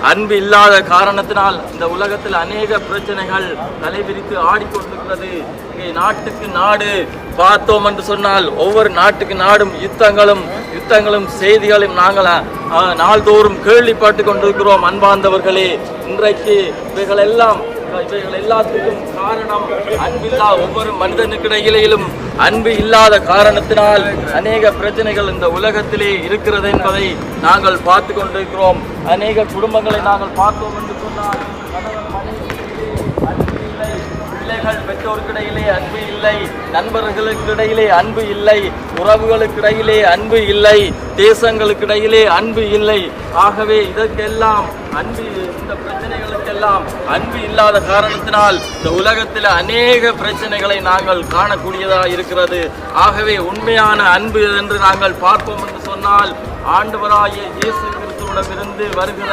அன்பு இல்லாத காரணத்தினால் இந்த உலகத்தில் அநேக பிரச்சனைகள் தலைவிரித்து ஆடிக்கொண்டிருக்கிறது. இங்கே நாட்டுக்கு நாடு பார்த்தோம் என்று சொன்னால் ஒவ்வொரு நாட்டுக்கு நாடும் யுத்தங்களும் செய்திகளையும் நாங்கள் நாள்தோறும் கேள்விப்பட்டு கொண்டிருக்கிறோம். அன்பார்ந்தவர்களே, இன்றைக்கு இவைகள் எல்லாத்துக்கும் காரணம் அன்பில்லா ஒவ்வொரு மனிதனுக்கிடையிலும் அன்பு இல்லாத காரணத்தினால் அநேக பிரச்சனைகள் இந்த உலகத்திலே இருக்கிறது என்பதை நாங்கள் பார்த்து கொண்டிருக்கிறோம். அநேக குடும்பங்களை நாங்கள் பார்த்தோம் என்று சொன்னால் பிள்ளைகள் பெற்றோருக்கிடையிலே அன்பு இல்லை, நண்பர்களுக்கிடையிலே அன்பு இல்லை, உறவுகளுக்கிடையிலே அன்பு இல்லை, தேசங்களுக்கிடையிலே அன்பு இல்லை. ஆகவே இதற்கெல்லாம் இந்த பிரச்சனைகளுக்கெல்லாம் அன்பு இல்லாத காரணத்தினால் இந்த உலகத்தில் அநேக பிரச்சனைகளை நாங்கள் காணக்கூடியதாக இருக்கிறது. ஆகவே உண்மையான அன்பு என்று நாங்கள் பார்ப்போம் என்று சொன்னால் ஆண்டவராகிய இயேசு கிறிஸ்துவிடமிருந்து வருகிற